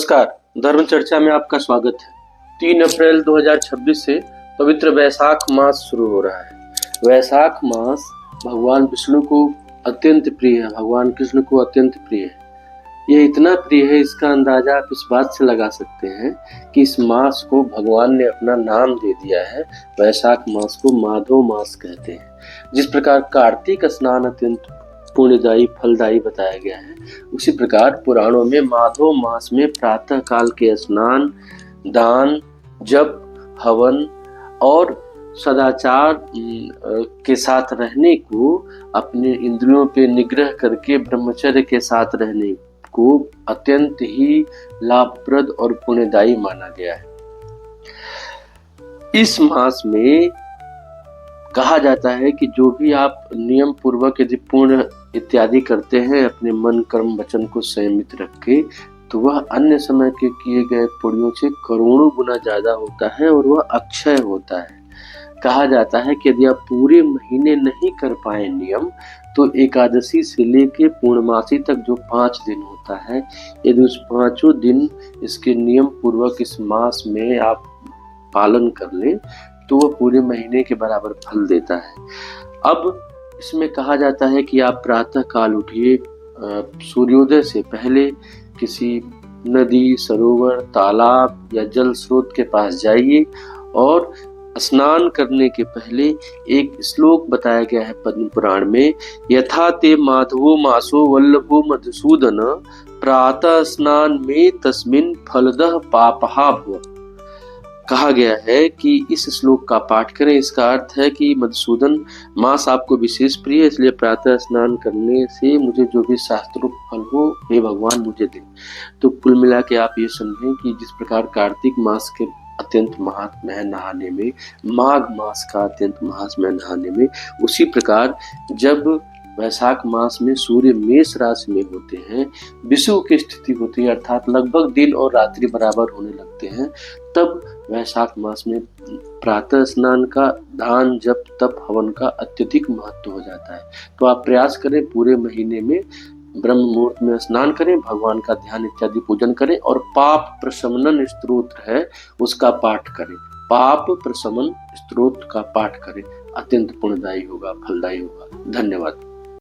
नमस्कार, धर्म चर्चा में आपका स्वागत है। 3 अप्रैल 2026 से पवित्र वैशाख मास शुरू हो रहा है। वैशाख मास भगवान विष्णु को अत्यंत प्रिय है, भगवान कृष्ण को अत्यंत प्रिय है। यह इतना प्रिय है, इसका अंदाजा आप इस बात से लगा सकते हैं कि इस मास को भगवान ने अपना नाम दे दिया है। वैशाख मास को माधव मास कहते हैं। जिस प्रकार कार्तिक स्नान अत्यंत पुण्यदायी फलदायी बताया गया है, उसी प्रकार पुराणों में माधव मास में प्रातः काल के स्नान, दान, जप, हवन और सदाचार के साथ रहने को, अपने इंद्रियों पे निग्रह करके ब्रह्मचर्य के साथ रहने को अत्यंत ही लाभप्रद और पुण्यदायी माना गया है। इस मास में कहा जाता है कि जो भी आप नियम पूर्वक यदि पुण्य इत्यादि करते हैं, अपने मन कर्म वचन को संयमित रख के, तो वह अन्य समय के किए गए पुण्यों से करोड़ों गुना ज्यादा होता है और वह अक्षय होता है। कहा जाता है कि यदि आप पूरे महीने नहीं कर पाए नियम, तो एकादशी से लेके पूर्णमासी तक जो 5 दिन होता है, यदि उस 5 दिन इसके नियम पूर्वक इस मास में आप पालन कर लें, तो वह पूरे महीने के बराबर फल देता है। अब इसमें कहा जाता है कि आप प्रातः काल उठिए, सूर्योदय से पहले किसी नदी, सरोवर, तालाब या जल स्रोत के पास जाइए और स्नान करने के पहले एक श्लोक बताया गया है पद्म पुराण में, यथा ते माधवो मासो वल्लभो मधुसूदन प्रातः स्नान में तस्मिन फलदः पापहा भव। कहा गया है कि इस श्लोक का पाठ करें। इसका अर्थ है कि मधुसूदन मास आपको विशेष प्रिय है, इसलिए प्रातः स्नान करने से मुझे जो भी शास्त्रोक्त फल हो, हे भगवान मुझे दे। तो कुल मिला के आप ये समझें कि जिस प्रकार कार्तिक मास के अत्यंत महात्म्य है नहाने में, माघ मास का अत्यंत महात्म्य है नहाने में, उसी प्रकार जब वैशाख मास में सूर्य मेष राशि में होते हैं, विषुव की स्थिति होती है, अर्थात लगभग दिन और रात्रि बराबर होने लगते हैं, तब वैशाख मास में प्रातः स्नान का, दान, जप, तप, हवन का अत्यधिक महत्व हो जाता है। तो आप प्रयास करें, पूरे महीने में ब्रह्म मुहूर्त में स्नान करें, भगवान का ध्यान इत्यादि पूजन करें और पाप प्रशमन स्तोत्र है उसका पाठ करें। पाप प्रशमन स्तोत्र का पाठ करें, अत्यंत पुण्यदायी होगा, फलदायी होगा। धन्यवाद।